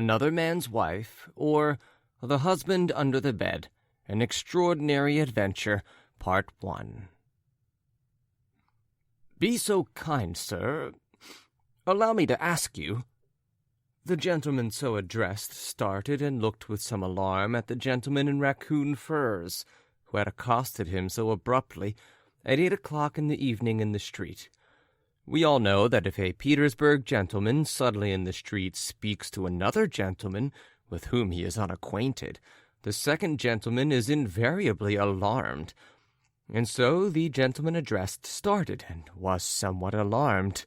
Another Man's Wife, or The Husband Under the Bed, An Extraordinary Adventure, Part 1. "Be so kind, sir. Allow me to ask you." The gentleman so addressed started and looked with some alarm at the gentleman in raccoon furs, who had accosted him so abruptly at 8 o'clock in the evening in the street. We all know that if a Petersburg gentleman suddenly in the street speaks to another gentleman with whom he is unacquainted, the second gentleman is invariably alarmed. And so the gentleman addressed started and was somewhat alarmed.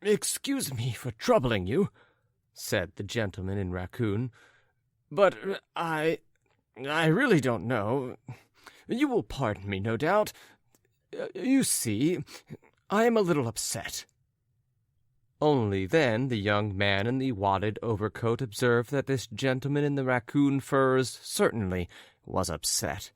"Excuse me for troubling you," said the gentleman in raccoon, "but I really don't know. You will pardon me, no doubt. You see, I am a little upset." Only then the young man in the wadded overcoat observed that this gentleman in the raccoon furs certainly was upset.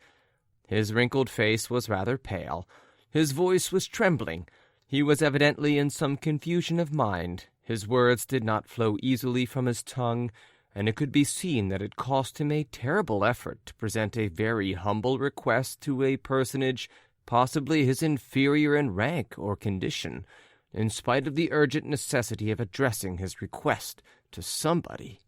His wrinkled face was rather pale. His voice was trembling. He was evidently in some confusion of mind. His words did not flow easily from his tongue, and it could be seen that it cost him a terrible effort to present a very humble request to a personage possibly his inferior in rank or condition, in spite of the urgent necessity of addressing his request to somebody.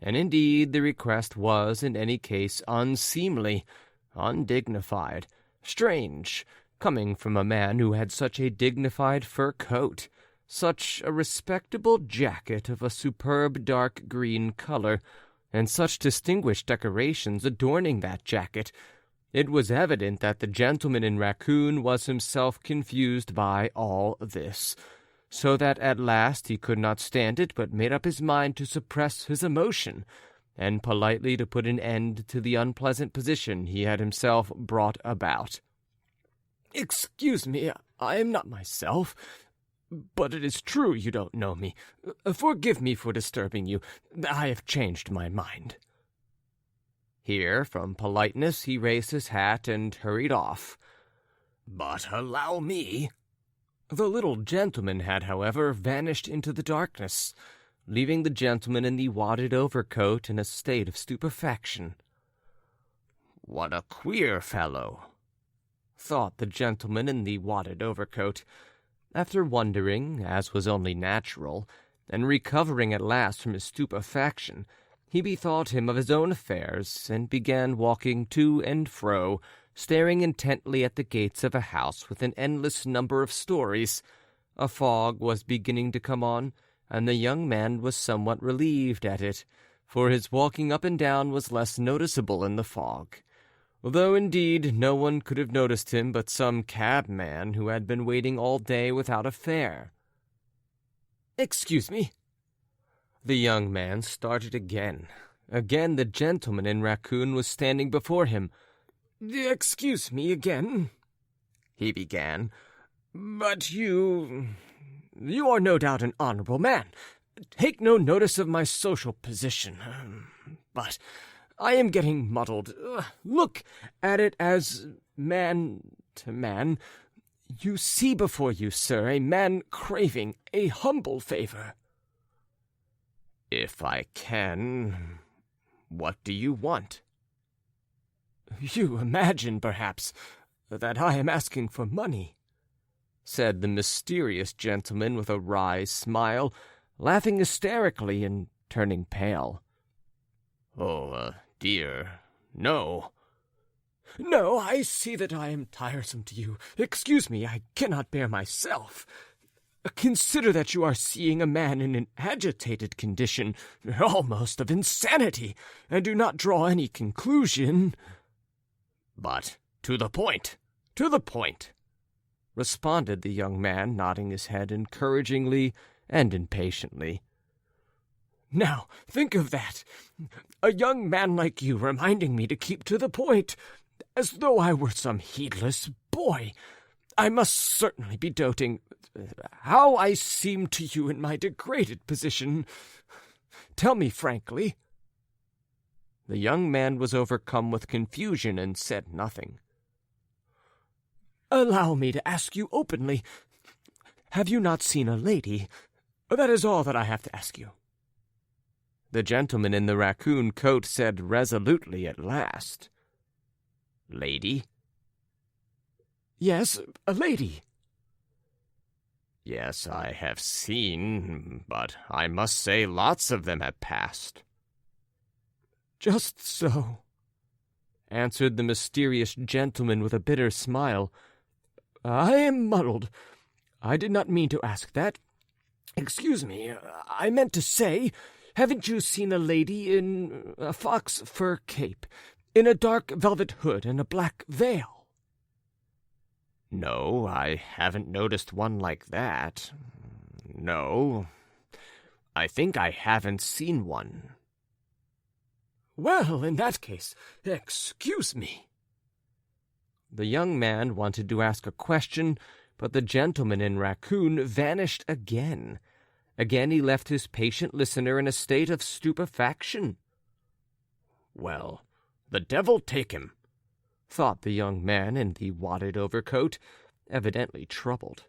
And indeed the request was in any case unseemly, undignified, strange, coming from a man who had such a dignified fur coat, such a respectable jacket of a superb dark green color, and such distinguished decorations adorning that jacket. It was evident that the gentleman in raccoon was himself confused by all this, so that at last he could not stand it, but made up his mind to suppress his emotion, and politely to put an end to the unpleasant position he had himself brought about. "Excuse me, I am not myself, but it is true you don't know me. Forgive me for disturbing you. I have changed my mind." Here, from politeness, he raised his hat and hurried off. "But allow me—" The little gentleman had, however, vanished into the darkness, leaving the gentleman in the wadded overcoat in a state of stupefaction. "What a queer fellow," thought the gentleman in the wadded overcoat, after wondering, as was only natural, and recovering at last from his stupefaction. He bethought him of his own affairs, and began walking to and fro, staring intently at the gates of a house with an endless number of stories. A fog was beginning to come on, and the young man was somewhat relieved at it, for his walking up and down was less noticeable in the fog, though indeed no one could have noticed him but some cabman who had been waiting all day without a fare. "Excuse me." The young man started again. Again the gentleman in raccoon was standing before him. "Excuse me again," he began, "but you are no doubt an honorable man. Take no notice of my social position. But I am getting muddled. Look at it as man to man. You see before you, sir, a man craving a humble favor." "If I can, what do you want?" "You imagine, perhaps, that I am asking for money," said the mysterious gentleman with a wry smile, laughing hysterically and turning pale. "Oh, dear, no." "No, I see that I am tiresome to you. Excuse me, I cannot bear myself. Consider that you are seeing a man in an agitated condition, almost of insanity, and do not draw any conclusion." "But to the point, responded the young man, nodding his head encouragingly and impatiently. "Now, think of that! A young man like you reminding me to keep to the point, as though I were some heedless boy. I must certainly be doting. How I seem to you in my degraded position. Tell me frankly." The young man was overcome with confusion and said nothing. "Allow me to ask you openly, have you not seen a lady? That is all that I have to ask you." The gentleman in the raccoon coat said resolutely at last. "Lady?" "Yes, a lady." "Yes, I have seen, but I must say lots of them have passed." "Just so," answered the mysterious gentleman with a bitter smile. "I am muddled. I did not mean to ask that. Excuse me, I meant to say, haven't you seen a lady in a fox fur cape, in a dark velvet hood and a black veil?" "No, I haven't noticed one like that. No, I think I haven't seen one." "Well, in that case, excuse me." The young man wanted to ask a question, but the gentleman in raccoon vanished again. Again he left his patient listener in a state of stupefaction. "Well, the devil take him," thought the young man in the wadded overcoat, evidently troubled.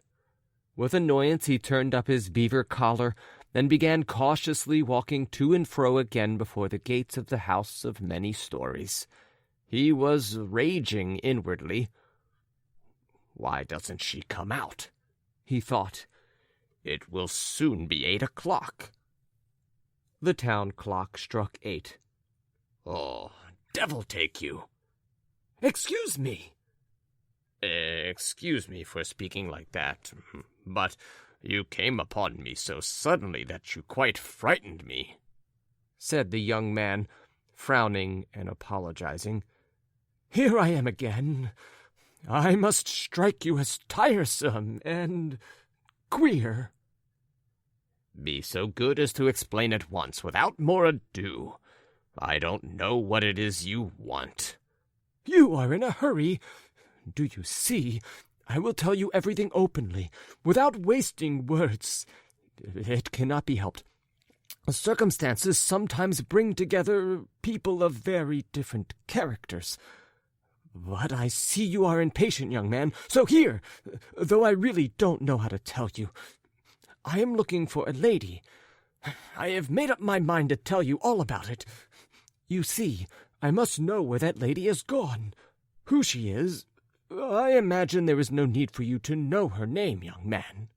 With annoyance he turned up his beaver collar and began cautiously walking to and fro again before the gates of the house of many stories. He was raging inwardly. "Why doesn't she come out?" he thought. "It will soon be 8 o'clock." The town clock struck 8. "Oh, devil take you!" "Excuse me." "Excuse me for speaking like that, but you came upon me so suddenly that you quite frightened me," said the young man, frowning and apologizing. "Here I am again. I must strike you as tiresome and queer." "Be so good as to explain at once, without more ado. I don't know what it is you want." "You are in a hurry. Do you see? I will tell you everything openly, without wasting words. It cannot be helped. Circumstances sometimes bring together people of very different characters. But I see you are impatient, young man, so here, though I really don't know how to tell you. I am looking for a lady. I have made up my mind to tell you all about it. You see, I must know where that lady has gone, who she is. I imagine there is no need for you to know her name, young man."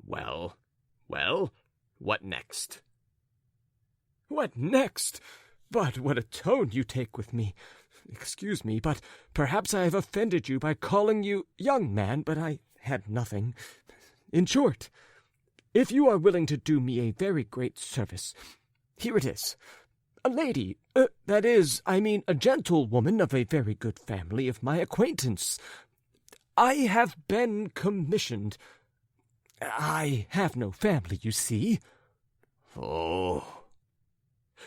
Well, what next?" "What next? But what a tone you take with me. Excuse me, but perhaps I have offended you by calling you young man, but I had nothing. In short, if you are willing to do me a very great service, here it is. A lady, that is, I mean a gentlewoman of a very good family of my acquaintance. I have been commissioned. I have no family, you see." "Oh."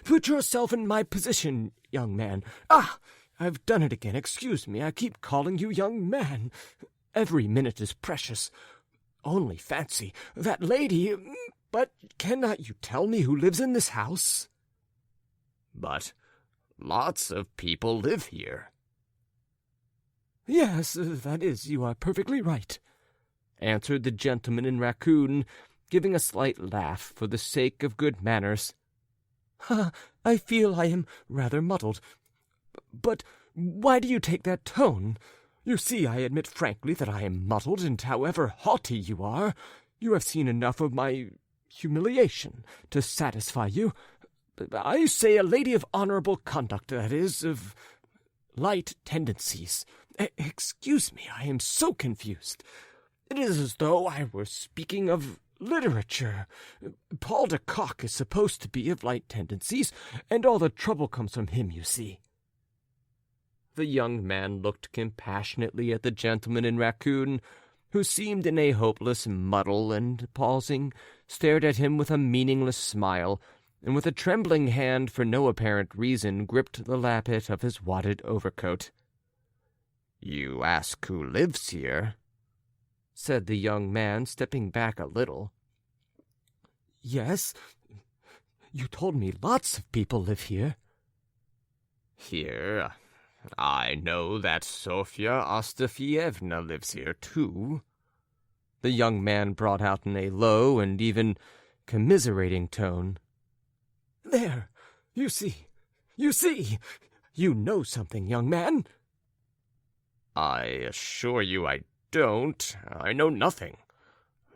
"Put yourself in my position, young man. Ah, I've done it again. Excuse me, I keep calling you young man. Every minute is precious. Only fancy, that lady. But cannot you tell me who lives in this house?" "But lots of people live here." "Yes, that is, you are perfectly right," answered the gentleman in raccoon, giving a slight laugh for the sake of good manners. "I feel I am rather muddled. But why do you take that tone? You see, I admit frankly that I am muddled, and however haughty you are, you have seen enough of my humiliation to satisfy you. I say a lady of honorable conduct, that is, of light tendencies. Excuse me, I am so confused. It is as though I were speaking of literature. Paul de Kock is supposed to be of light tendencies, and all the trouble comes from him, you see." The young man looked compassionately at the gentleman in raccoon, who seemed in a hopeless muddle, and, pausing, stared at him with a meaningless smile, and with a trembling hand, for no apparent reason, gripped the lappet of his wadded overcoat. "You ask who lives here?" said the young man, stepping back a little. "Yes, you told me lots of people live here." "Here? I know that Sofya Ostafievna lives here, too," the young man brought out in a low and even commiserating tone. There, you see, you know something, young man." "I assure you I don't. I know nothing.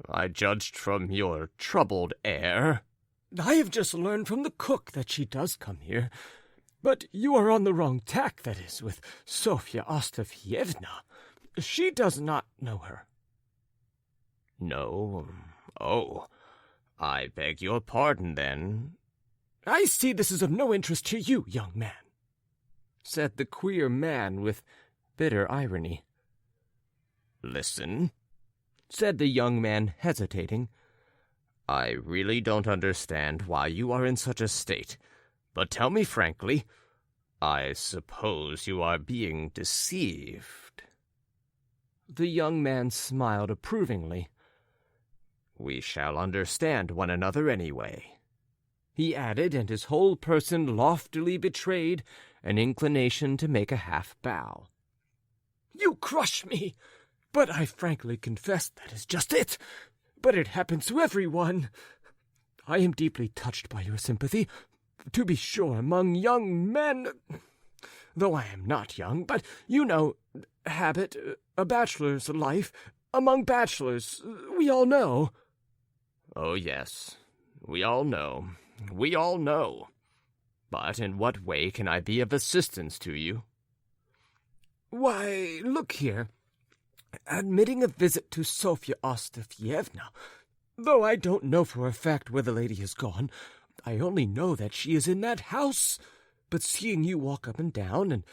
I judged from your troubled air." "I have just learned from the cook that she does come here. But you are on the wrong tack, that is, with Sofya Ostafyevna. She does not know her." "No? Oh, I beg your pardon, then." "I see this is of no interest to you, young man," said the queer man with bitter irony. "Listen," said the young man, hesitating. "I really don't understand why you are in such a state, but tell me frankly, I suppose you are being deceived." The young man smiled approvingly. "We shall understand one another anyway," he added, and his whole person loftily betrayed an inclination to make a half-bow. "You crush me, but I frankly confess that is just it. But it happens to everyone. I am deeply touched by your sympathy, to be sure, among young men, though I am not young, but you know, habit, a bachelor's life, among bachelors, we all know." "Oh, yes, we all know. But in what way can I be of assistance to you?" "Why, look here. Admitting a visit to Sofya Ostafyevna, though I don't know for a fact where the lady has gone, I only know that she is in that house. But seeing you walk up and down, and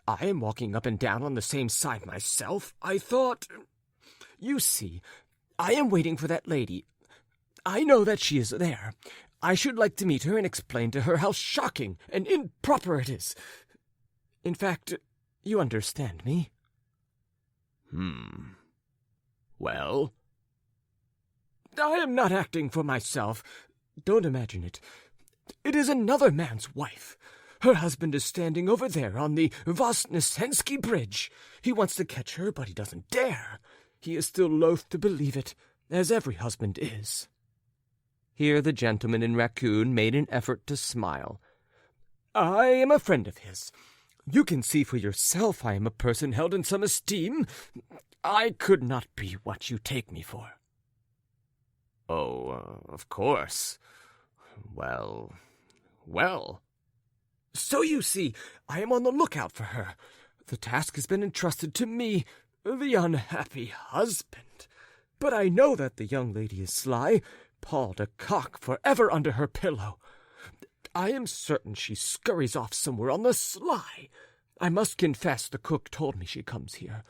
I am walking up and down on the same side myself, I thought... You see, I am waiting for that lady. I know that she is there. I should like to meet her and explain to her how shocking and improper it is. In fact, you understand me?" Well? "I am not acting for myself. Don't imagine it. It is another man's wife. Her husband is standing over there on the Vosnesensky Bridge. He wants to catch her, but he doesn't dare. He is still loath to believe it, as every husband is." Here the gentleman in raccoon made an effort to smile. "I am a friend of his. You can see for yourself I am a person held in some esteem. I could not be what you take me for." "Oh, of course. Well. "So you see, I am on the lookout for her. The task has been entrusted to me, the unhappy husband. But I know that the young lady is sly, Paul de Kock forever under her pillow. I am certain she scurries off somewhere on the sly. I must confess the cook told me she comes here.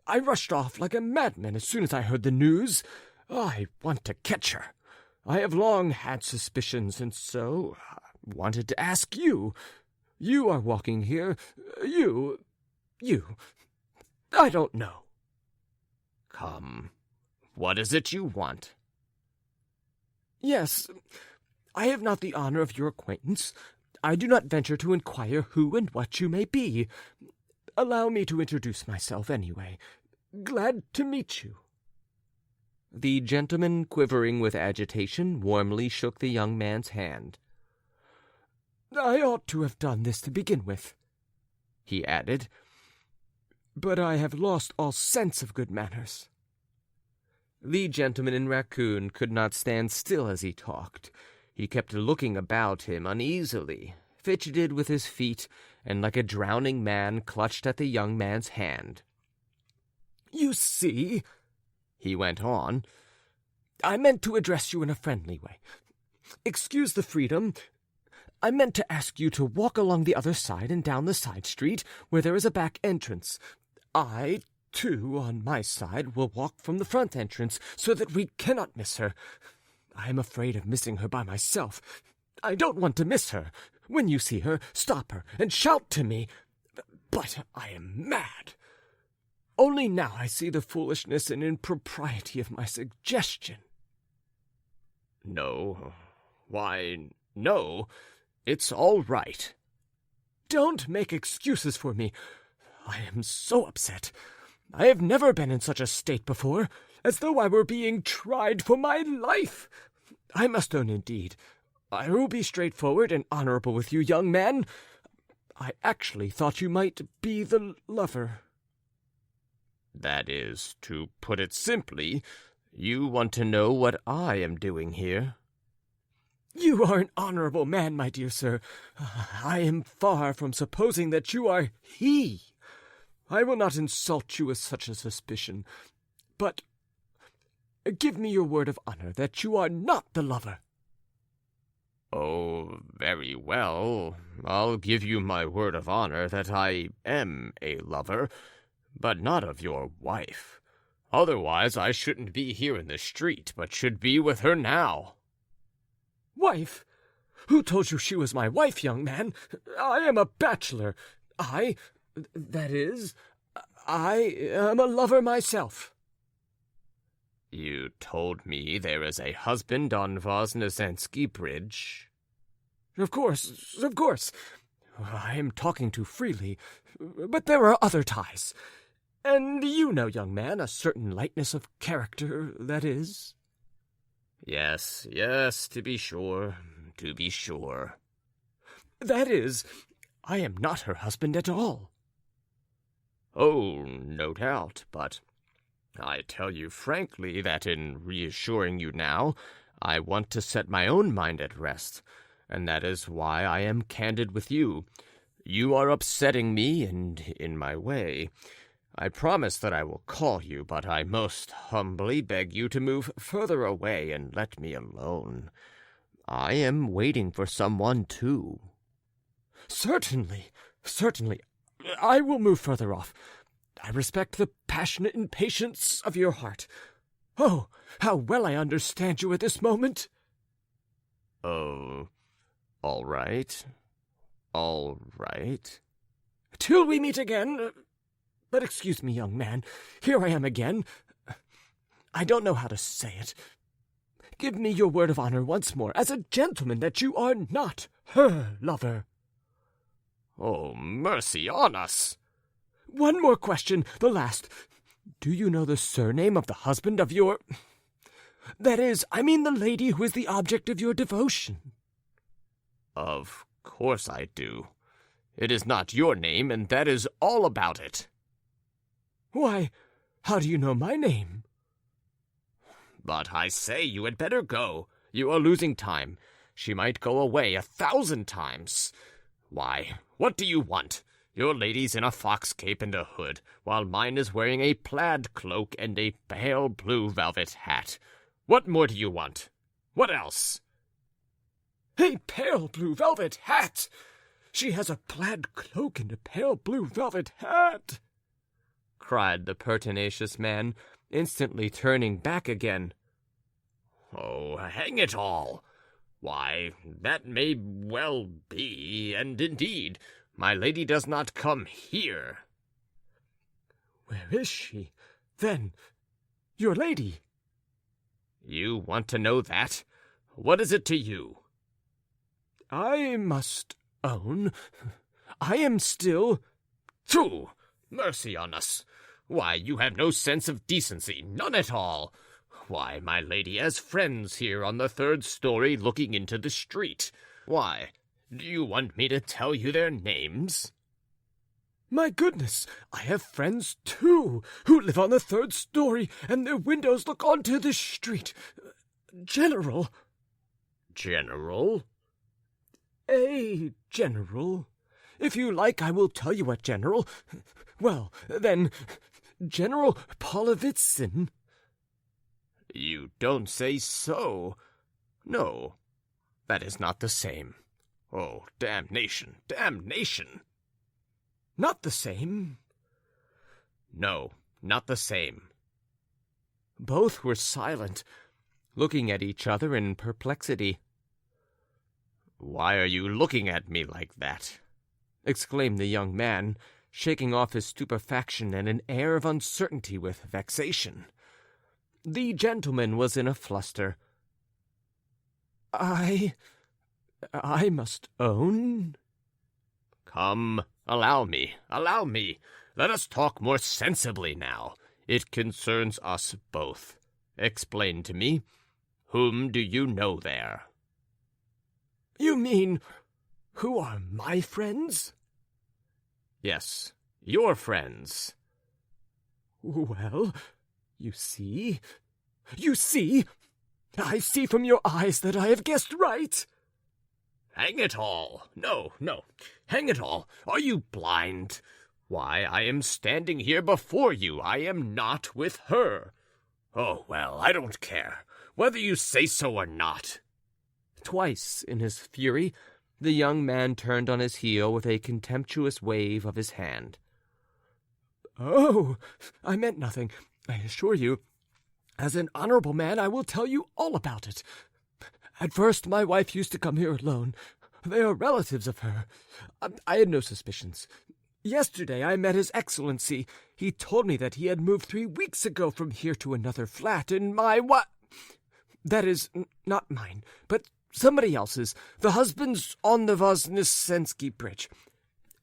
I rushed off like a madman as soon as I heard the news. I want to catch her. I have long had suspicions, and so I wanted to ask you. You are walking here. You... I don't know." "Come, what is it you want?" "Yes, I have not the honor of your acquaintance. I do not venture to inquire who and what you may be. Allow me to introduce myself anyway. Glad to meet you." The gentleman, quivering with agitation, warmly shook the young man's hand. "I ought to have done this to begin with," he added, "but I have lost all sense of good manners." The gentleman in raccoon could not stand still as he talked. He kept looking about him uneasily, fidgeted with his feet, and like a drowning man clutched at the young man's hand. "You see," he went on, "I meant to address you in a friendly way. Excuse the freedom. I meant to ask you to walk along the other side and down the side street, where there is a back entrance. I, too, on my side, will walk from the front entrance, so that we cannot miss her. I am afraid of missing her by myself. I don't want to miss her. When you see her, stop her and shout to me. But I am mad. Only now I see the foolishness and impropriety of my suggestion." "No. Why, no. It's all right." "Don't make excuses for me. I am so upset. I have never been in such a state before, as though I were being tried for my life. I must own, indeed, I will be straightforward and honorable with you, young man. I actually thought you might be the lover. That is, to put it simply, you want to know what I am doing here? You are an honorable man, my dear sir. I am far from supposing that you are he. I will not insult you with such a suspicion, but give me your word of honor that you are not the lover. Oh, very well. I'll give you my word of honor that I am a lover, but not of your wife. Otherwise, I shouldn't be here in the street, but should be with her now. Wife? Who told you she was my wife, young man? I am a bachelor. I am a lover myself. You told me there is a husband on Voznesensky Bridge. Of course. I am talking too freely, but there are other ties. And you know, young man, a certain lightness of character, that is. Yes, to be sure. That is, I am not her husband at all. Oh, no doubt, but I tell you frankly that in reassuring you now, I want to set my own mind at rest, and that is why I am candid with you. You are upsetting me and in my way. I promise that I will call you, but I most humbly beg you to move further away and let me alone. I am waiting for someone, too. Certainly. I will move further off. I respect the passionate impatience of your heart. Oh, how well I understand you at this moment. Oh, all right. Till we meet again. But excuse me, young man, here I am again. I don't know how to say it. Give me your word of honor once more, as a gentleman, that you are not her lover. Oh, mercy on us! One more question, the last. Do you know the surname of the husband of your... That is, I mean the lady who is the object of your devotion? Of course I do. It is not your name, and that is all about it. Why, how do you know my name? But I say you had better go. You are losing time. She might go away 1,000 times. Why, what do you want? Your lady's in a fox cape and a hood, while mine is wearing a plaid cloak and a pale blue velvet hat. What more do you want? What else? A pale blue velvet hat! She has a plaid cloak and a pale blue velvet hat! Cried the pertinacious man, instantly turning back again. Oh, hang it all! Why, that may well be, and indeed, my lady does not come here. Where is she, then, your lady? You want to know that? What is it to you? I must own, I am still... Pooh! Mercy on us! Why, you have no sense of decency, none at all. Why, my lady has friends here on the 3rd story looking into the street. Why, do you want me to tell you their names? My goodness, I have friends, too, who live on the 3rd story, and their windows look onto the street. General. General? A general. If you like, I will tell you what general. Well, then, General Polovitsyn. You don't say so. No, that is not the same. Oh, damnation! Not the same? No, not the same. Both were silent, looking at each other in perplexity. Why are you looking at me like that? Exclaimed the young man, shaking off his stupefaction and an air of uncertainty with vexation. The gentleman was in a fluster. I must own... Come, allow me. Let us talk more sensibly now. It concerns us both. Explain to me, whom do you know there? You mean, who are my friends? Yes, your friends. Well, you see, I see from your eyes that I have guessed right. Hang it all! No, hang it all! Are you blind? Why, I am standing here before you. I am not with her. Oh, well, I don't care, whether you say so or not. Twice, in his fury, the young man turned on his heel with a contemptuous wave of his hand. Oh, I meant nothing, I assure you. As an honorable man, I will tell you all about it. At first, my wife used to come here alone. They are relatives of her. I had no suspicions. Yesterday I met His Excellency. He told me that he had moved 3 weeks ago from here to another flat in my That is, not mine, but somebody else's. The husband's on the Voznesensky Bridge.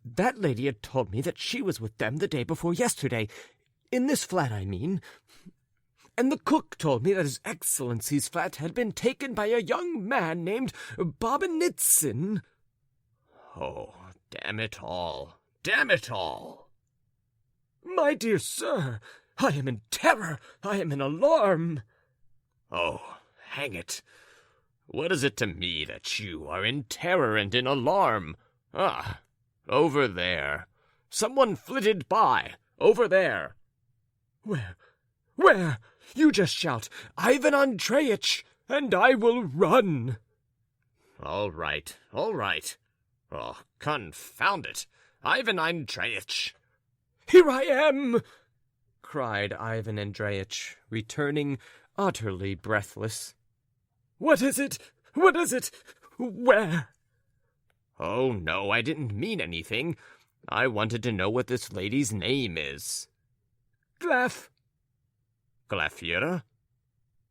That lady had told me that she was with them the day before yesterday. In this flat, I mean. And the cook told me that His Excellency's flat had been taken by a young man named Bobanitsin. Oh, damn it all! Damn it all! My dear sir, I am in terror. I am in alarm. Oh, hang it. What is it to me that you are in terror and in alarm? Ah, over there. Someone flitted by. Over there. Where? Where? You just shout, Ivan Andreyitch, and I will run. All right. Oh, confound it. Ivan Andreyitch. Here I am, cried Ivan Andreyitch, returning utterly breathless. What is it? What is it? Where? Oh, no, I didn't mean anything. I wanted to know what this lady's name is. Glafira?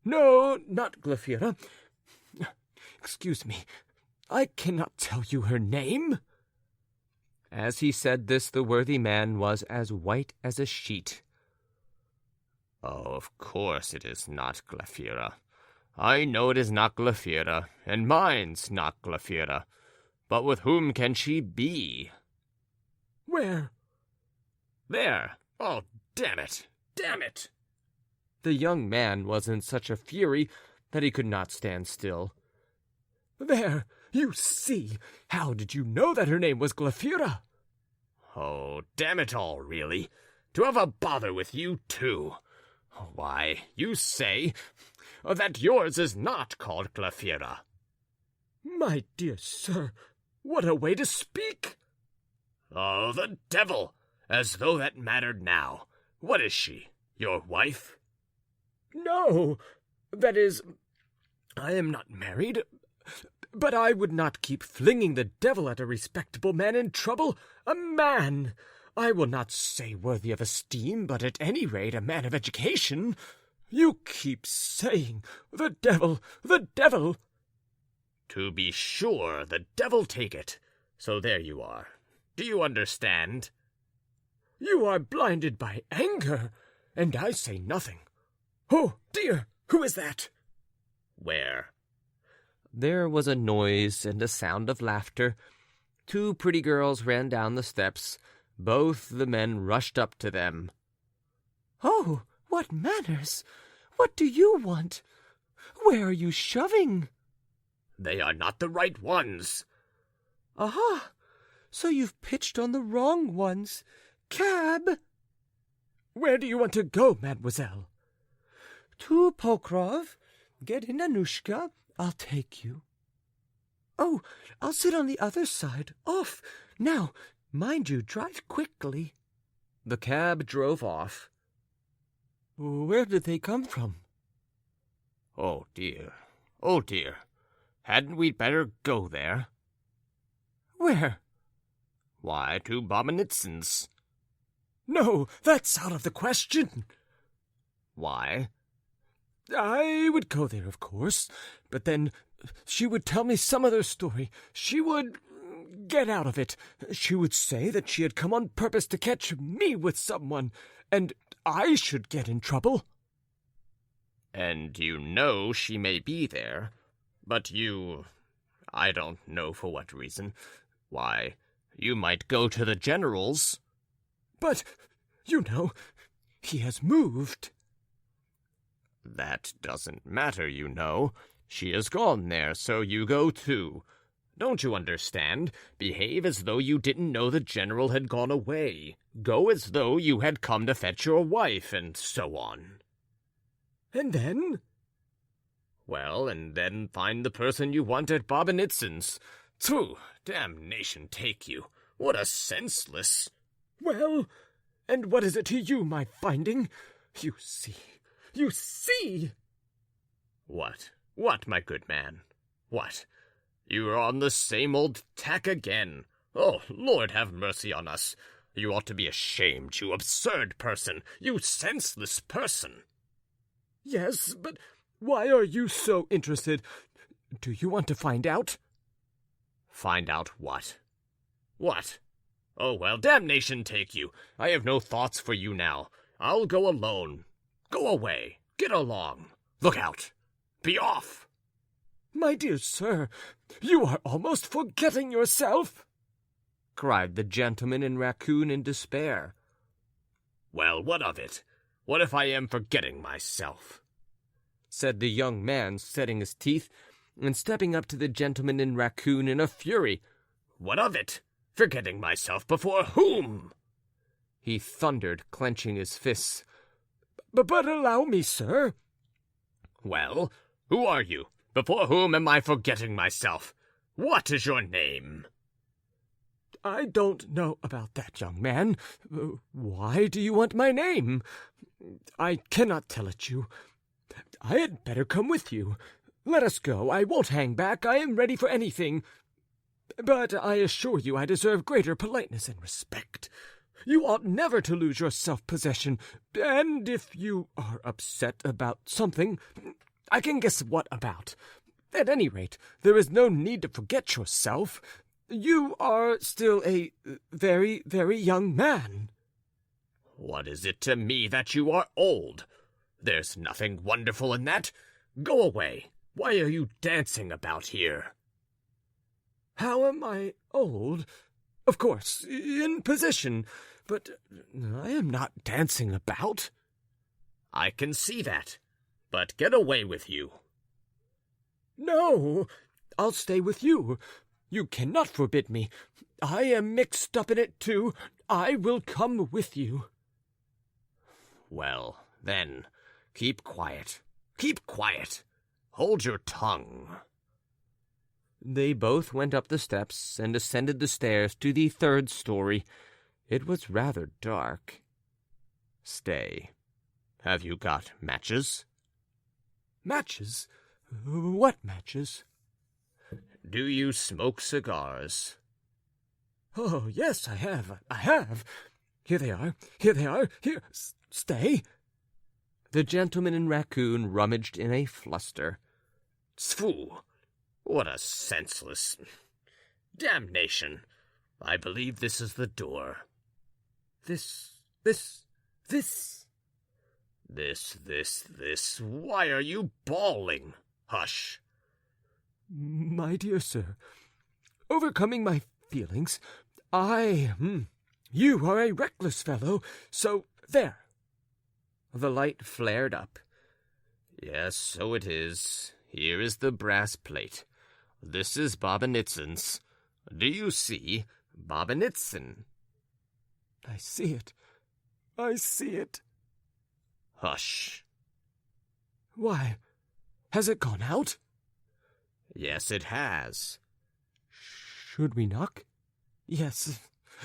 No, not Glafira. Excuse me, I cannot tell you her name. As he said this, the worthy man was as white as a sheet. Oh, of course it is not Glafira. I know it is not Glafira, and mine's not Glafira. But with whom can she be? Where? There. Oh, damn it! Damn it! The young man was in such a fury that he could not stand still. There, you see! How did you know that her name was Glafira? Oh, damn it all, really! To have a bother with you, too! Why, you say that yours is not called Glafira. My dear sir, what a way to speak! Oh, the devil! As though that mattered now. What is she? Your wife? No, that is, I am not married, but I would not keep flinging the devil at a respectable man in trouble. A man, I will not say worthy of esteem, but at any rate a man of education. You keep saying, the devil, the devil. To be sure, the devil take it. So there you are. Do you understand? You are blinded by anger, and I say nothing. Oh, dear, who is that? Where? There was a noise and a sound of laughter. 2 pretty girls ran down the steps. Both the men rushed up to them. Oh, what manners! What do you want? Where are you shoving? They are not the right ones. Aha! So you've pitched on the wrong ones. Cab! Where do you want to go, mademoiselle? To Pokrov. Get in, Anushka. I'll take you. Oh, I'll sit on the other side. Off! Now, mind you, drive quickly. The cab drove off. Where did they come from? Oh, dear. Oh, dear. Hadn't we better go there? Where? Why, to Bobanitsin's. No, that's out of the question. Why? I would go there, of course, but then she would tell me some other story. She would get out of it. She would say that she had come on purpose to catch me with someone, and I should get in trouble. And you know she may be there, but you... I don't know for what reason. Why, you might go to the general's. But, you know, he has moved. That doesn't matter, you know. She has gone there, so you go too. Don't you understand? Behave as though you didn't know the general had gone away. Go as though you had come to fetch your wife, and so on. And then? Well, and then find the person you want at Bobbinitzin's. Phew, damnation take you. What a senseless... Well, and what is it to you, my finding? You see... What? What, my good man? What? You are on the same old tack again. Oh, Lord have mercy on us. You ought to be ashamed, you absurd person, you senseless person. Yes, but why are you so interested? Do you want to find out? Find out what? What? Oh, well, damnation take you. I have no thoughts for you now. I'll go alone. Go away. Get along. Look out. Be off. My dear sir, you are almost forgetting yourself, cried the gentleman in raccoon in despair. Well, what of it? What if I am forgetting myself? Said the young man, setting his teeth, and stepping up to the gentleman in raccoon in a fury. What of it? Forgetting myself before whom? He thundered, clenching his fists. But allow me, sir. Well, who are you? Before whom am I forgetting myself? What is your name? I don't know about that, young man. Why do you want my name? I cannot tell it you. I had better come with you. Let us go. I won't hang back. I am ready for anything. But I assure you I deserve greater politeness and respect. You ought never to lose your self-possession, and if you are upset about something, I can guess what about. At any rate, there is no need to forget yourself. You are still a very, very young man. What is it to me that you are old? There's nothing wonderful in that. Go away. Why are you dancing about here? How am I old? Of course, in position, but I am not dancing about. I can see that, but get away with you. No, I'll stay with you. You cannot forbid me. I am mixed up in it, too. I will come with you. Well, then, keep quiet. Keep quiet. Hold your tongue. They both went up the steps and ascended the stairs to the third story. It was rather dark. Stay. Have you got matches? Matches? What matches? Do you smoke cigars? Oh, yes, I have. Here they are. Here, stay. The gentleman in raccoon rummaged in a fluster. Phew! What a senseless... Damnation! I believe this is the door. This... Why are you bawling? Hush. My dear sir, overcoming my feelings, you are a reckless fellow, so there. The light flared up. Yes, so it is. Here is the brass plate. This is Bobbinitzin's. Do you see? Bobbinitzen. I see it. Hush. Why, has it gone out? Yes, it has. Should we knock? Yes,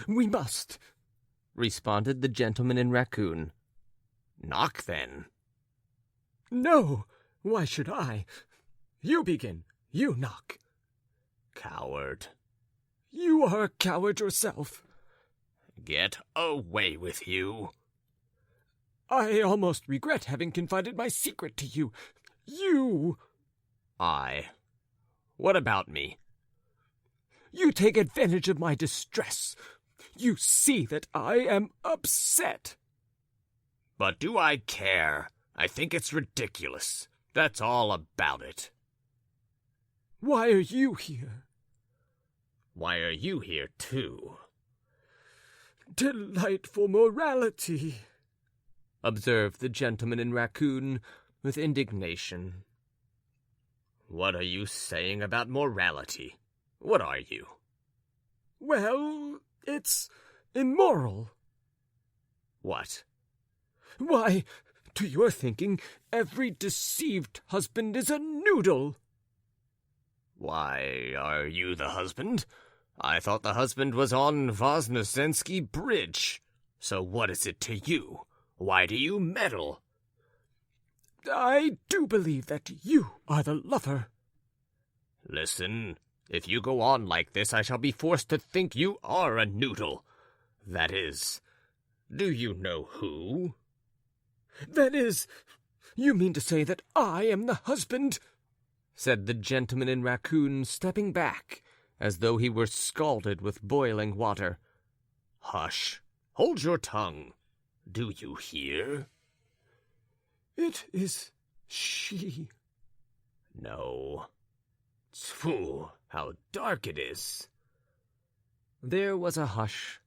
we must, responded the gentleman in raccoon. Knock, then. No, why should I? You begin. You knock. Coward. You are a coward yourself. Get away with you. I almost regret having confided my secret to you. You... What about me? You take advantage of my distress. You see that I am upset. But do I care? I think it's ridiculous. That's all about it. Why are you here?" "Why are you here, too?" "Delightful morality," observed the gentleman in raccoon with indignation. "What are you saying about morality? What are you?" "Well, it's immoral." "What?" "Why, to your thinking, every deceived husband is a noodle." "Why, are you the husband? I thought the husband was on Voznesensky Bridge. So what is it to you? Why do you meddle?" "I do believe that you are the lover." "Listen, if you go on like this, I shall be forced to think you are a noodle. That is, do you know who?" "That is, you mean to say that I am the husband?" said the gentleman in raccoon, stepping back, as though he were scalded with boiling water. "Hush! Hold your tongue! Do you hear?" "It is she." "No. Phew, how dark it is." There was a hush.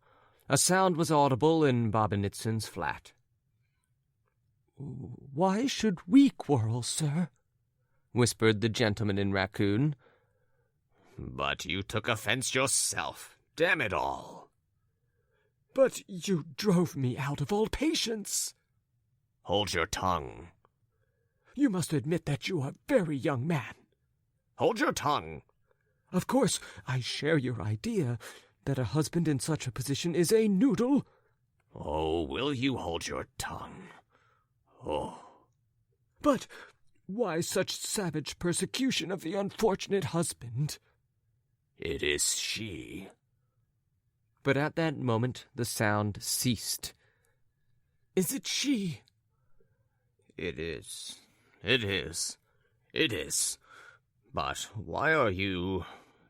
A sound was audible in Bobinitsyn's flat. "Why should we quarrel, sir?" whispered the gentleman in raccoon. "But you took offense yourself. Damn it all." "But you drove me out of all patience." "Hold your tongue." "You must admit that you are a very young man." "Hold your tongue." "Of course, I share your idea that a husband in such a position is a noodle." "Oh, will you hold your tongue? Oh." "But why such savage persecution of the unfortunate husband?" "It is she." But at that moment the sound ceased. "Is it she?" "It is. It is. It is. But why are you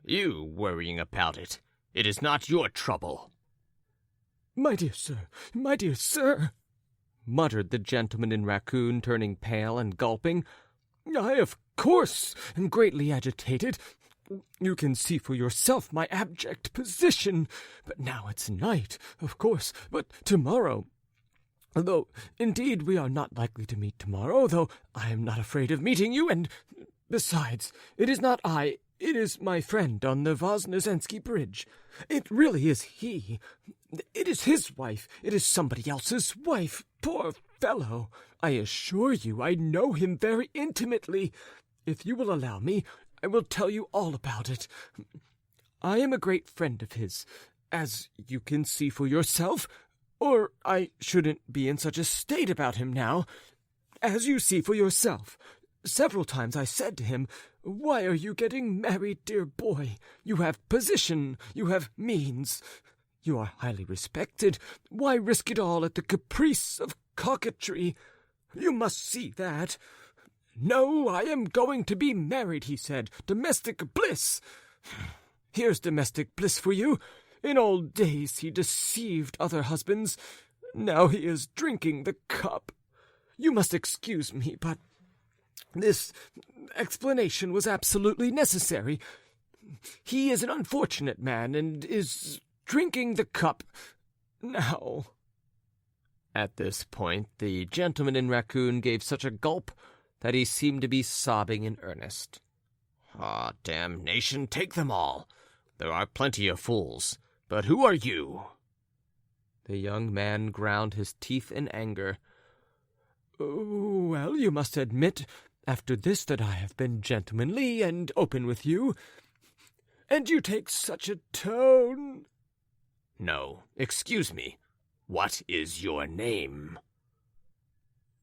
worrying about it? It is not your trouble." My dear sir," muttered the gentleman in raccoon, turning pale and gulping, "I, of course, am greatly agitated. You can see for yourself my abject position. But now it's night, of course. But tomorrow, though indeed we are not likely to meet tomorrow, though I am not afraid of meeting you, and besides, it is not I, it is my friend on the Voznesensky Bridge. It really is he. It is his wife. It is somebody else's wife. Poor fellow. I assure you I know him very intimately. If you will allow me, I will tell you all about it. I am a great friend of his, as you can see for yourself, or I shouldn't be in such a state about him now. As you see for yourself, several times I said to him, 'Why are you getting married, dear boy? You have position, you have means. You are highly respected. Why risk it all at the caprice of coquetry? You must see that.' 'No, I am going to be married,' he said. 'Domestic bliss.' Here's domestic bliss for you. In old days he deceived other husbands. Now he is drinking the cup. You must excuse me, but this explanation was absolutely necessary. He is an unfortunate man and is drinking the cup now." At this point, the gentleman in raccoon gave such a gulp that he seemed to be sobbing in earnest. "Ah, damnation take them all! There are plenty of fools. But who are you?" The young man ground his teeth in anger. "Well, you must admit after this that I have been gentlemanly and open with you. And you take such a tone." "No, excuse me. What is your name?"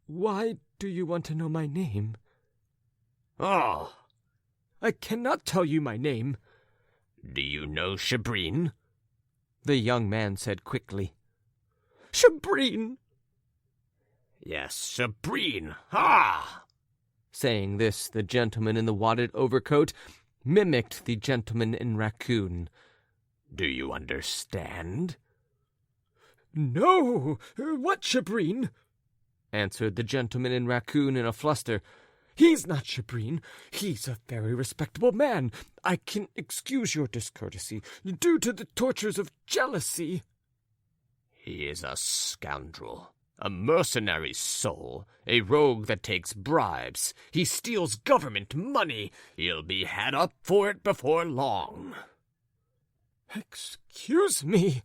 "Why do you want to know my name?" "Oh!" "I cannot tell you my name." "Do you know Shabrine?" the young man said quickly. "Shabrine!" "Yes, Shabrine. Ha!" Saying this, the gentleman in the wadded overcoat mimicked the gentleman in raccoon. "Do you understand?" "No! What Shabrine?" answered the gentleman in raccoon in a fluster. He's not Chabrine. He's a very respectable man. I can excuse your discourtesy due to the tortures of jealousy. He is a scoundrel, a mercenary soul, a rogue that takes bribes. He steals government money. He'll be had up for it before long. Excuse me,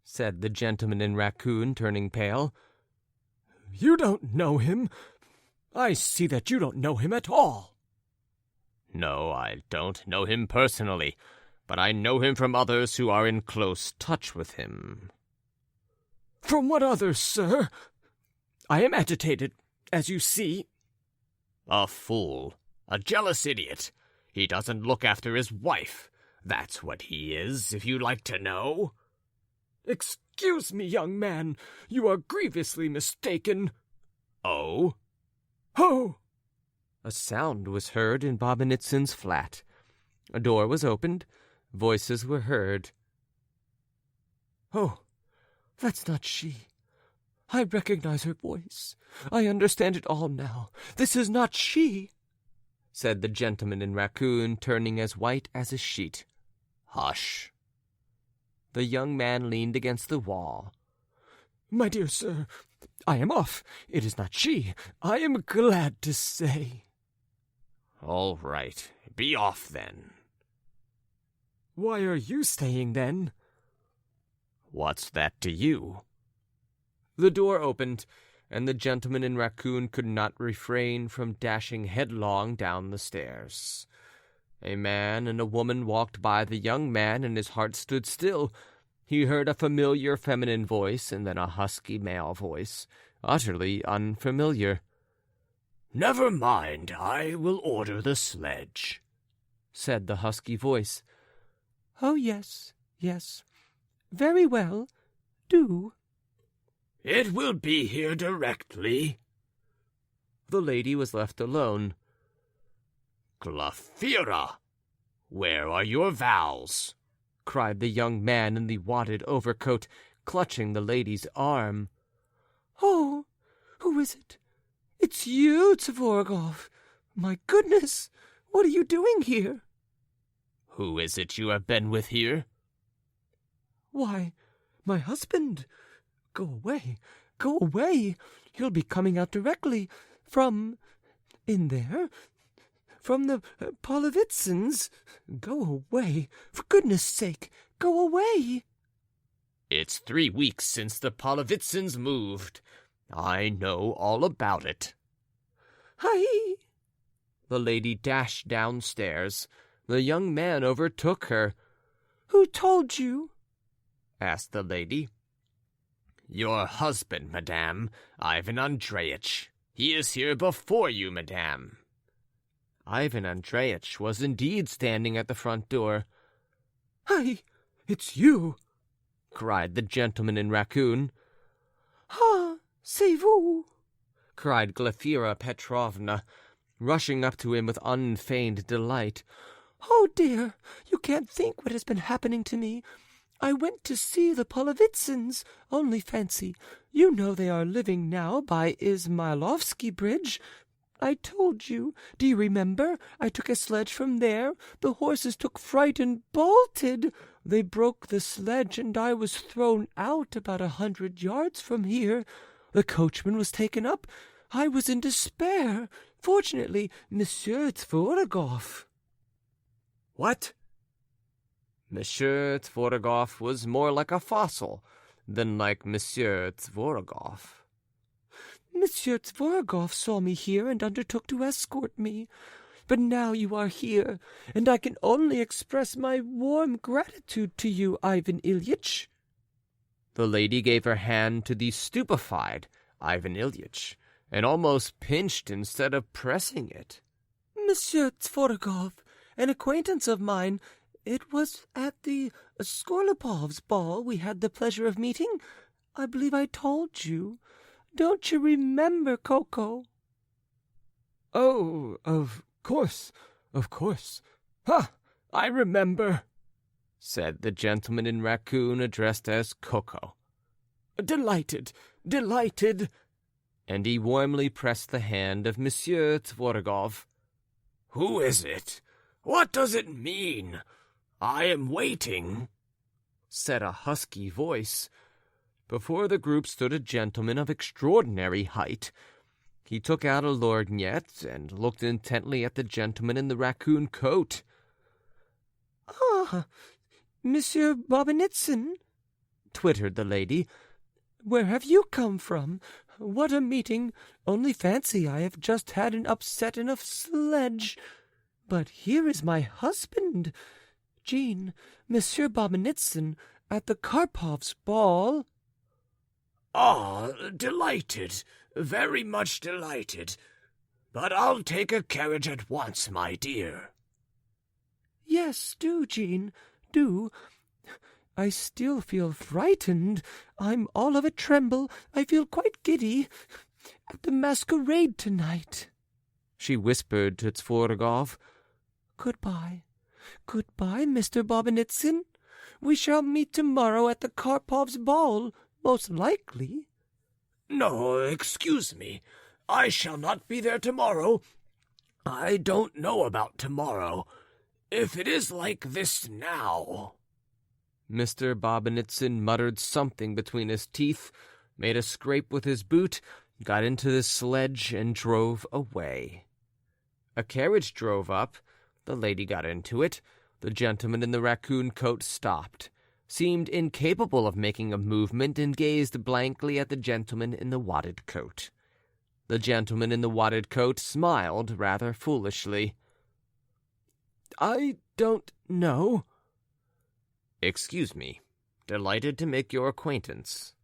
said the gentleman in raccoon, turning pale. You don't know him. I see that you don't know him at all. No, I don't know him personally, but I know him from others who are in close touch with him. From what others, sir? I am agitated, as you see. A fool, a jealous idiot. He doesn't look after his wife. That's what he is, if you'd like to know. Excuse me, young man. You are grievously mistaken. Oh? Oh! A sound was heard in Bobinitsyn's flat. A door was opened. Voices were heard. Oh, that's not she. I recognize her voice. I understand it all now. This is not she, said the gentleman in raccoon, turning as white as a sheet. Hush. The young man leaned against the wall. My dear sir, I am off. It is not she, I am glad to say. All right, be off then. Why are you staying then? What's that to you? The door opened, and the gentleman in raccoon could not refrain from dashing headlong down the stairs. A man and a woman walked by the young man, and his heart stood still. He heard a familiar feminine voice, and then a husky male voice, utterly unfamiliar. "Never mind, I will order the sledge," said the husky voice. Oh, yes, yes. Very well, do. "It will be here directly." The lady was left alone. "Glafira, where are your vows?" cried the young man in the wadded overcoat, clutching the lady's arm. Oh, who is it? It's you, Tvorogov. My goodness, what are you doing here? Who is it you have been with here? Why, my husband. Go away, go away. He'll be coming out directly from the Polovitsyns. Go away, for goodness sake, go away. It's 3 weeks since the Polovitsyns moved. I know all about it. Hi! The lady dashed downstairs. The young man overtook her. Who told you? Asked the lady. Your husband, madame, Ivan Andreitch. He is here before you, madame. Ivan Andreitch was indeed standing at the front door. Hi, it's you, cried the gentleman in raccoon. Ah, c'est vous, cried Glafira Petrovna, rushing up to him with unfeigned delight. Oh, dear, you can't think what has been happening to me. I went to see the Polovitsyns. Only fancy, you know they are living now by Izmailovsky Bridge. I told you. Do you remember? I took a sledge from there. The horses took fright and bolted. They broke the sledge, and I was thrown out about 100 yards from here. The coachman was taken up. I was in despair. Fortunately, Monsieur Tvorogov. What? Monsieur Tvorogov was more like a fossil than like Monsieur Tvorogov. Monsieur Tvorogov saw me here and undertook to escort me. But now you are here, and I can only express my warm gratitude to you, Ivan Ilyitch. The lady gave her hand to the stupefied Ivan Ilyitch, and almost pinched instead of pressing it. Monsieur Tvorogov, an acquaintance of mine. It was at the Skorlupov's ball we had the pleasure of meeting. I believe I told you. Don't you remember, Coco? Oh, of course. Ha! I remember, said the gentleman in raccoon addressed as Coco. Delighted. and he warmly pressed the hand of Monsieur Tvorogov. "Who is it? What does it mean? I am waiting," said a husky voice. Before the group stood a gentleman of extraordinary height. He took out a lorgnette and looked intently at the gentleman in the raccoon coat. "Ah, Monsieur Bobinitsyn," twittered the lady. "Where have you come from? What a meeting! Only fancy, I have just had an upset in a sledge. But here is my husband. Jean, Monsieur Bobinitsyn, at the Karpovs' ball." "Ah, delighted, very much delighted. But I'll take a carriage at once, my dear." "Yes, do, Jean, do. I still feel frightened. I'm all of a tremble. I feel quite giddy. At the masquerade tonight," she whispered to Tvorogov. "Goodbye, goodbye, Mr. Bobinitsyn. We shall meet tomorrow at the Karpovs' ball, most likely." "No, excuse me. I shall not be there tomorrow. I don't know about tomorrow. If it is like this now—" Mr. Bobinitsyn muttered something between his teeth, made a scrape with his boot, got into the sledge, and drove away. A carriage drove up. The lady got into it. The gentleman in the raccoon coat stopped, seemed incapable of making a movement, and gazed blankly at the gentleman in the wadded coat. The gentleman in the wadded coat smiled rather foolishly. "I don't know." "Excuse me. Delighted to make your acquaintance,"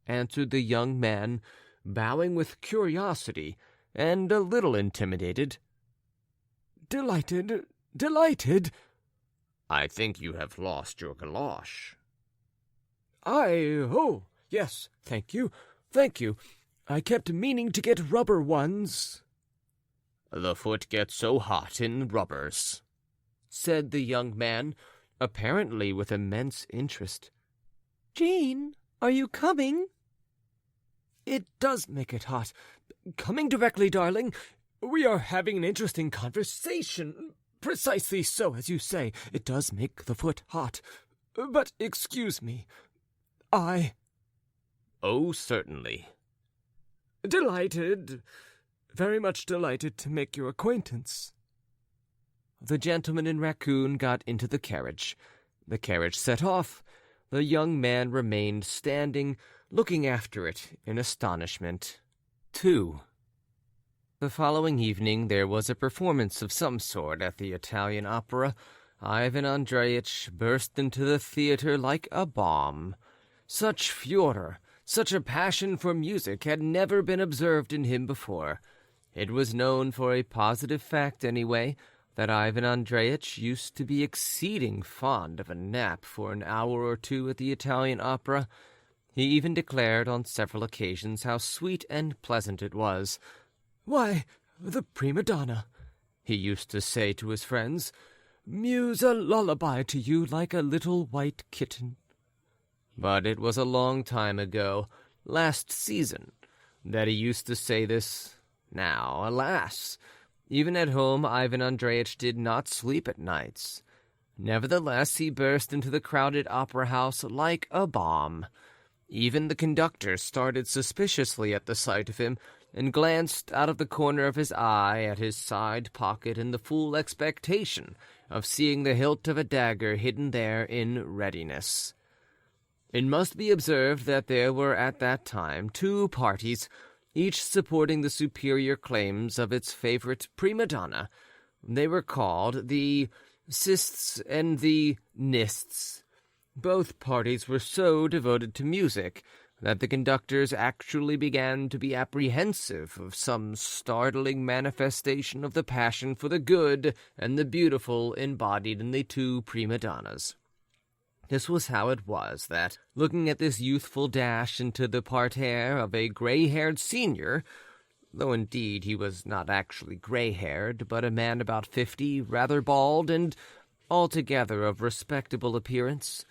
answered the young man, bowing with curiosity and a little intimidated. "Delighted, delighted." "I think you have lost your galosh." Oh, yes, thank you, thank you. I kept meaning to get rubber ones." "The foot gets so hot in rubbers," said the young man, apparently with immense interest. "Jean, are you coming?" "It does make it hot. Coming directly, darling. We are having an interesting conversation. Precisely so, as you say. It does make the foot hot. But excuse me. "Oh, certainly." "Delighted, very much delighted to make your acquaintance." The gentleman in raccoon got into the carriage. The carriage set off. The young man remained standing, looking after it in astonishment. 2. The following evening there was a performance of some sort at the Italian opera. Ivan Andreyitch burst into the theatre like a bomb. Such furor, such a passion for music had never been observed in him before. It was known for a positive fact, anyway, that Ivan Andreyitch used to be exceeding fond of a nap for an hour or two at the Italian opera. He even declared on several occasions how sweet and pleasant it was. "Why, the prima donna," he used to say to his friends, "mews a lullaby to you like a little white kitten." But it was a long time ago, last season, that he used to say this. Now, alas! Even at home, Ivan Andreyitch did not sleep at nights. Nevertheless, he burst into the crowded opera house like a bomb. Even the conductor started suspiciously at the sight of him, and glanced out of the corner of his eye at his side pocket in the full expectation of seeing the hilt of a dagger hidden there in readiness. It must be observed that there were at that time 2 parties, each supporting the superior claims of its favorite prima donna. They were called the Sists and the Nists. Both parties were so devoted to music that the conductors actually began to be apprehensive of some startling manifestation of the passion for the good and the beautiful embodied in the 2 prima donnas. This was how it was that, looking at this youthful dash into the parterre of a gray-haired senior, though indeed he was not actually gray-haired, but a man about 50, rather bald, and altogether of respectable appearance,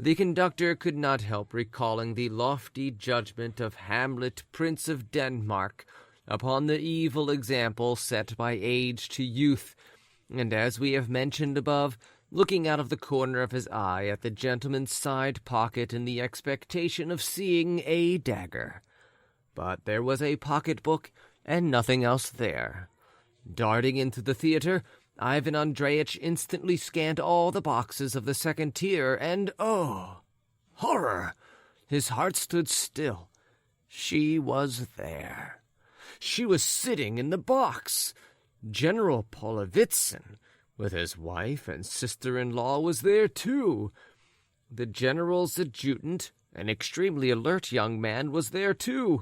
The conductor could not help recalling the lofty judgment of Hamlet, Prince of Denmark, upon the evil example set by age to youth, and as we have mentioned above, looking out of the corner of his eye at the gentleman's side pocket in the expectation of seeing a dagger. But there was a pocketbook and nothing else there. Darting into the theater, Ivan Andreyitch instantly scanned all the boxes of the second tier, and oh, horror! His heart stood still. She was there. She was sitting in the box. General Polovitsyn, with his wife and sister-in-law, was there too. The general's adjutant, an extremely alert young man, was there too.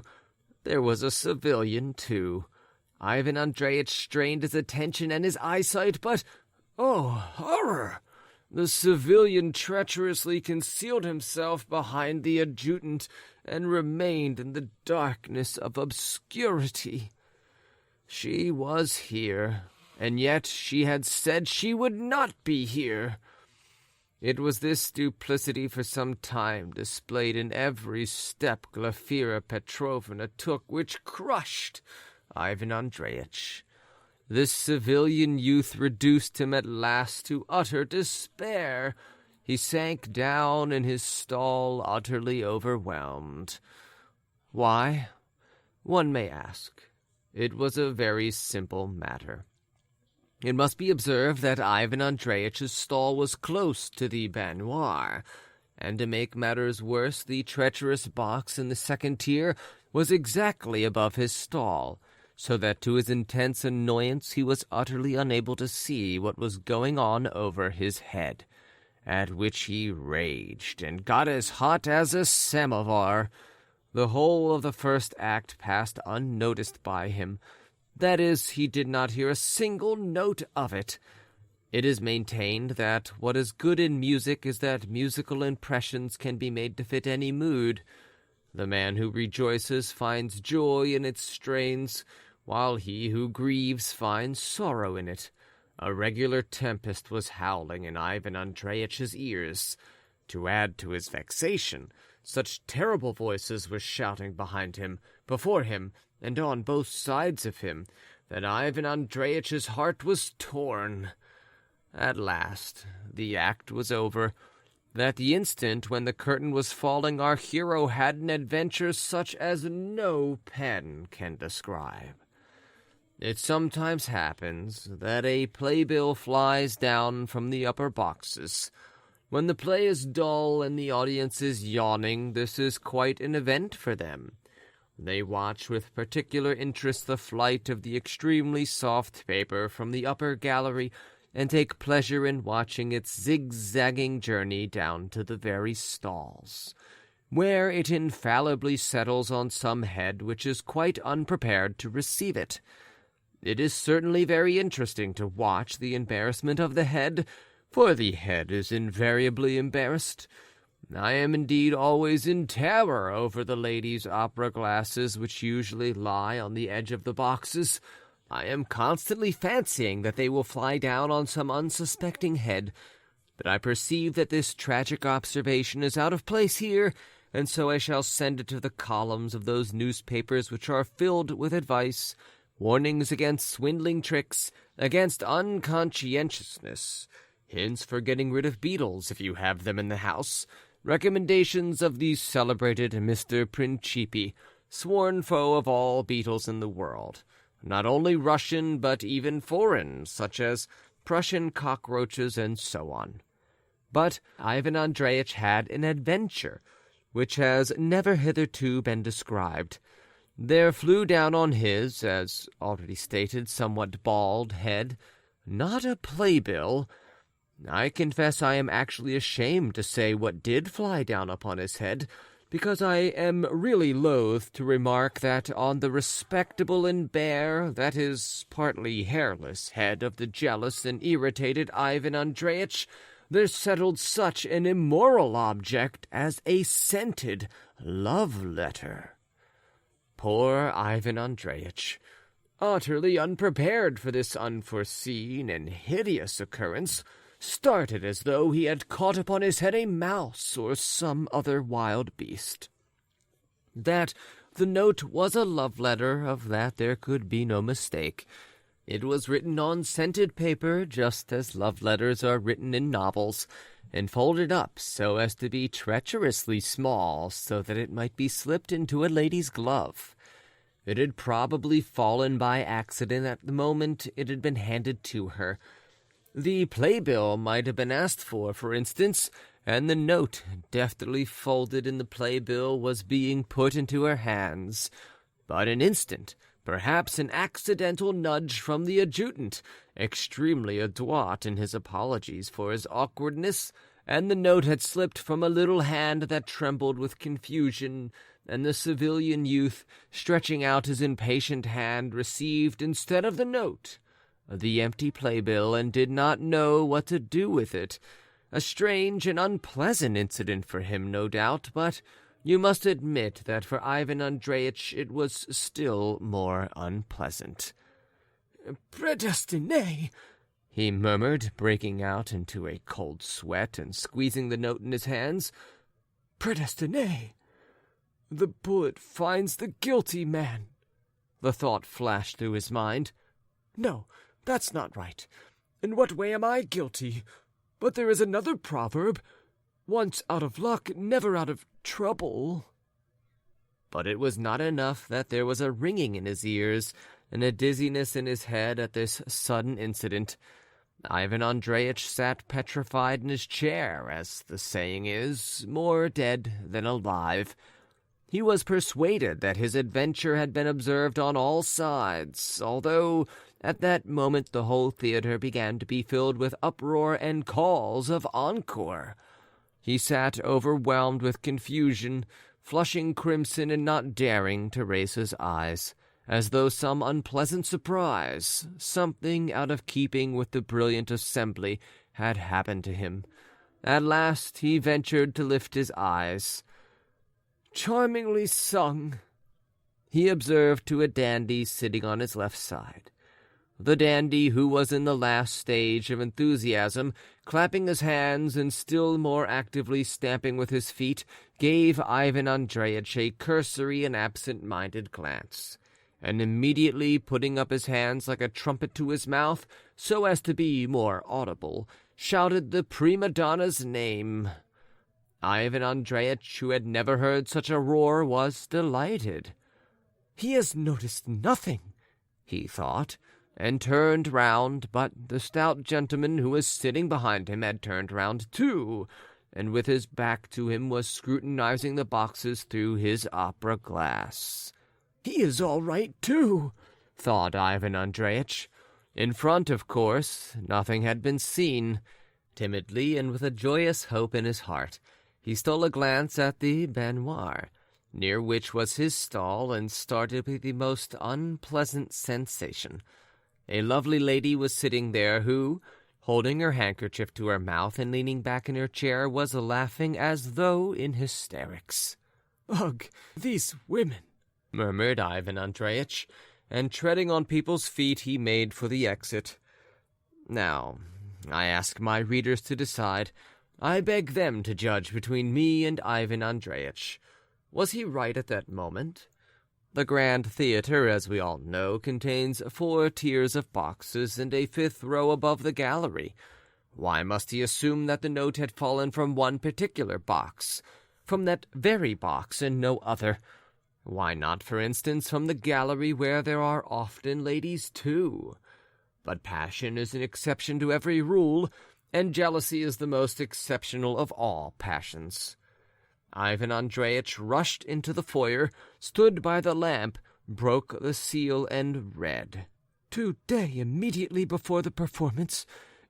There was a civilian too. Ivan Andreyitch strained his attention and his eyesight, but, oh, horror! The civilian treacherously concealed himself behind the adjutant and remained in the darkness of obscurity. She was here, and yet she had said she would not be here. It was this duplicity for some time displayed in every step Glafira Petrovna took which crushed Ivan Andreyitch. This civilian youth reduced him at last to utter despair. He sank down in his stall utterly overwhelmed. Why? One may ask. It was a very simple matter. It must be observed that Ivan Andreyitch's stall was close to the baignoire, and to make matters worse, the treacherous box in the second tier was exactly above his stall, so that to his intense annoyance he was utterly unable to see what was going on over his head, at which he raged and got as hot as a samovar. The whole of the first act passed unnoticed by him. That is, he did not hear a single note of it. It is maintained that what is good in music is that musical impressions can be made to fit any mood. The man who rejoices finds joy in its strains, while he who grieves finds sorrow in it. A regular tempest was howling in Ivan Andreyitch's ears. To add to his vexation, such terrible voices were shouting behind him, before him, and on both sides of him, that Ivan Andreyitch's heart was torn. At last, the act was over. At the instant when the curtain was falling, our hero had an adventure such as no pen can describe. It sometimes happens that a playbill flies down from the upper boxes. When the play is dull and the audience is yawning, this is quite an event for them. They watch with particular interest the flight of the extremely soft paper from the upper gallery, and take pleasure in watching its zigzagging journey down to the very stalls, where it infallibly settles on some head which is quite unprepared to receive it. It is certainly very interesting to watch the embarrassment of the head, for the head is invariably embarrassed. I am indeed always in terror over the ladies' opera glasses which usually lie on the edge of the boxes. I am constantly fancying that they will fly down on some unsuspecting head, but I perceive that this tragic observation is out of place here, and so I shall send it to the columns of those newspapers which are filled with advice, warnings against swindling tricks, against unconscientiousness, hints for getting rid of beetles if you have them in the house, recommendations of the celebrated Mr. Principi, sworn foe of all beetles in the world, not only Russian but even foreign, such as Prussian cockroaches and so on. But Ivan Andreyitch had an adventure, which has never hitherto been described. There flew down on his, as already stated, somewhat bald head, not a playbill. I confess I am actually ashamed to say what did fly down upon his head, because I am really loath to remark that on the respectable and bare, that is, partly hairless, head of the jealous and irritated Ivan Andreyitch, there settled such an immoral object as a scented love letter. Poor Ivan Andreyitch, utterly unprepared for this unforeseen and hideous occurrence, started as though he had caught upon his head a mouse or some other wild beast. That the note was a love letter, of that there could be no mistake. It was written on scented paper, just as love letters are written in novels, and folded up so as to be treacherously small, so that it might be slipped into a lady's glove. It had probably fallen by accident at the moment it had been handed to her. The playbill might have been asked for instance, and the note, deftly folded in the playbill, was being put into her hands. But an instant, perhaps an accidental nudge from the adjutant, extremely adroit in his apologies for his awkwardness, and the note had slipped from a little hand that trembled with confusion, and the civilian youth, stretching out his impatient hand, received, instead of the note, the empty playbill, and did not know what to do with it. A strange and unpleasant incident for him, no doubt, but you must admit that for Ivan Andreyitch it was still more unpleasant. "Predestiné," he murmured, breaking out into a cold sweat and squeezing the note in his hands. "Predestiné. The bullet finds the guilty man." The thought flashed through his mind. "No, that's not right. In what way am I guilty? But there is another proverb, 'Once out of luck, never out of trouble.'" But it was not enough that there was a ringing in his ears and a dizziness in his head at this sudden incident. Ivan Andreyitch sat petrified in his chair, as the saying is, more dead than alive. He was persuaded that his adventure had been observed on all sides, although at that moment the whole theatre began to be filled with uproar and calls of encore. He sat overwhelmed with confusion, flushing crimson and not daring to raise his eyes, as though some unpleasant surprise, something out of keeping with the brilliant assembly, had happened to him. At last he ventured to lift his eyes. "Charmingly sung," he observed to a dandy sitting on his left side. The dandy, who was in the last stage of enthusiasm, clapping his hands and still more actively stamping with his feet, gave Ivan Andreyitch a cursory and absent-minded glance, and immediately putting up his hands like a trumpet to his mouth, so as to be more audible, shouted the prima donna's name. Ivan Andreyitch, who had never heard such a roar, was delighted. "He has noticed nothing," he thought, and turned round, but the stout gentleman who was sitting behind him had turned round too, and with his back to him was scrutinizing the boxes through his opera glass. "He is all right too," thought Ivan Andreyitch. In front, of course, nothing had been seen. Timidly and with a joyous hope in his heart, he stole a glance at the baignoire, near which was his stall, and started with the most unpleasant sensation. A lovely lady was sitting there who, holding her handkerchief to her mouth and leaning back in her chair, was laughing as though in hysterics. "Ugh, these women," murmured Ivan Andreyitch, and treading on people's feet he made for the exit. Now, I ask my readers to decide. I beg them to judge between me and Ivan Andreyitch. Was he right at that moment? The Grand Theatre, as we all know, contains 4 tiers of boxes and a 5th row above the gallery. Why must he assume that the note had fallen from one particular box, from that very box and no other? Why not, for instance, from the gallery where there are often ladies too? But passion is an exception to every rule, and jealousy is the most exceptional of all passions. Ivan Andreyitch rushed into the foyer, stood by the lamp, broke the seal, and read, "Today, immediately before the performance,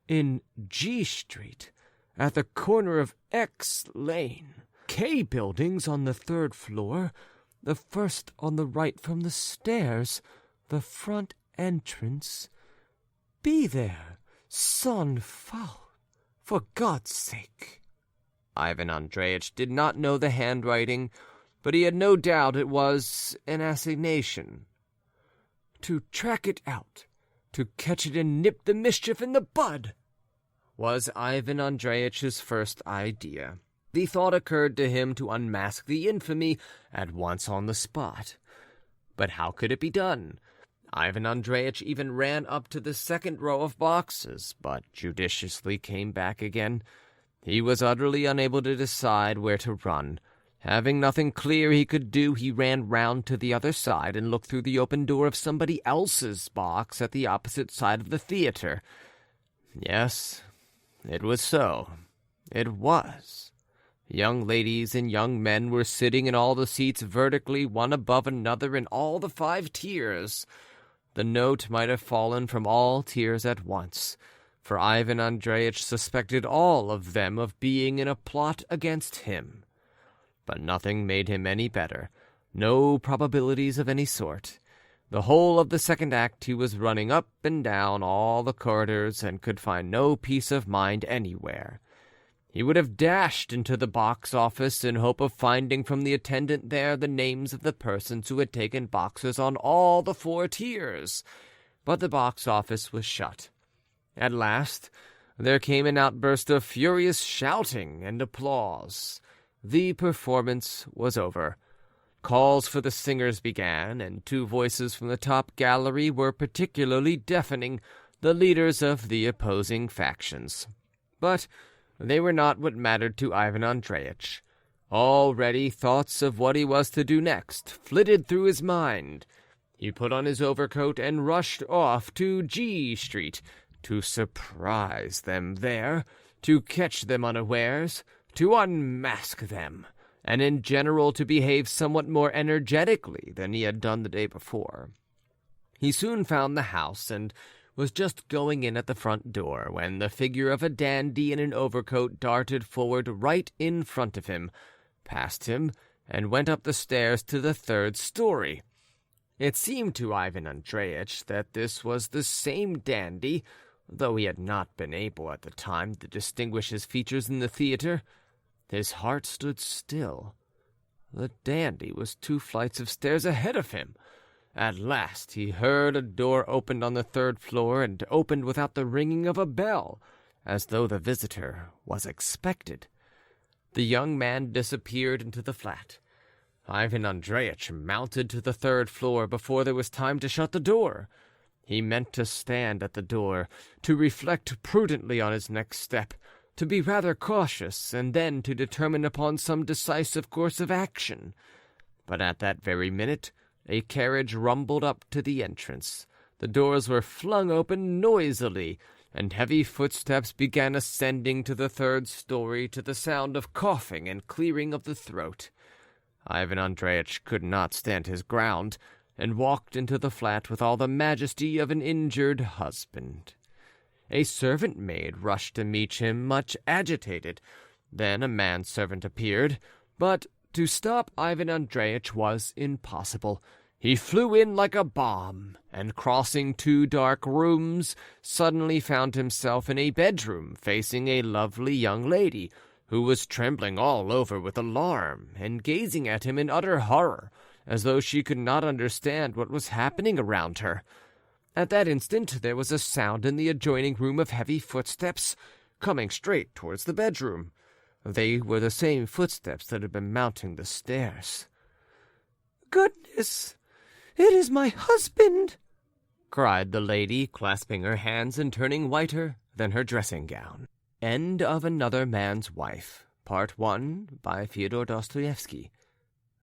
in G Street, at the corner of X Lane, K Buildings on the 3rd floor, the first on the right from the stairs, the front entrance. Be there, sans faute, for God's sake." Ivan Andreyitch did not know the handwriting, but he had no doubt it was an assignation. "To track it out, to catch it and nip the mischief in the bud." was Ivan Andreyitch's first idea. The thought occurred to him to unmask the infamy at once on the spot. But how could it be done? Ivan Andreyitch even ran up to the second row of boxes, but judiciously came back again. He was utterly unable to decide where to run. Having nothing clear he could do, he ran round to the other side and looked through the open door of somebody else's box at the opposite side of the theater. Yes, it was so. It was. Young ladies and young men were sitting in all the seats vertically, one above another, in all the 5 tiers. The note might have fallen from all tiers at once, for Ivan Andreyitch suspected all of them of being in a plot against him. But nothing made him any better, no probabilities of any sort. The whole of the second act he was running up and down all the corridors and could find no peace of mind anywhere. He would have dashed into the box office in hope of finding from the attendant there the names of the persons who had taken boxes on all the 4 tiers, but the box office was shut. At last there came an outburst of furious shouting and applause. The performance was over. Calls for the singers began, and 2 voices from the top gallery were particularly deafening, the leaders of the opposing factions. But they were not what mattered to Ivan Andreyitch. Already thoughts of what he was to do next flitted through his mind. He put on his overcoat and rushed off to G Street, to surprise them there, to catch them unawares, to unmask them, and in general to behave somewhat more energetically than he had done the day before. He soon found the house, and was just going in at the front door when the figure of a dandy in an overcoat darted forward right in front of him, passed him, and went up the stairs to the 3rd story. It seemed to Ivan Andreyitch that this was the same dandy, though he had not been able at the time to distinguish his features in the theater. His heart stood still. The dandy was 2 flights of stairs ahead of him. At last he heard a door opened on the 3rd floor, and opened without the ringing of a bell, as though the visitor was expected. The young man disappeared into the flat. Ivan Andreyitch mounted to the 3rd floor before there was time to shut the door. He meant to stand at the door, to reflect prudently on his next step, to be rather cautious, and then to determine upon some decisive course of action. But at that very minute a carriage rumbled up to the entrance. The doors were flung open noisily, and heavy footsteps began ascending to the 3rd story to the sound of coughing and clearing of the throat. Ivan Andreyitch could not stand his ground, and walked into the flat with all the majesty of an injured husband. A servant-maid rushed to meet him, much agitated. Then a manservant appeared, but to stop Ivan Andreyitch was impossible. He flew in like a bomb, and crossing 2 dark rooms, suddenly found himself in a bedroom facing a lovely young lady, who was trembling all over with alarm, and gazing at him in utter horror, as though she could not understand what was happening around her. At that instant there was a sound in the adjoining room of heavy footsteps, coming straight towards the bedroom. They were the same footsteps that had been mounting the stairs. "Goodness! It is my husband!" cried the lady, clasping her hands and turning whiter than her dressing gown. End of Another Man's Wife, Part 1, by Fyodor Dostoevsky.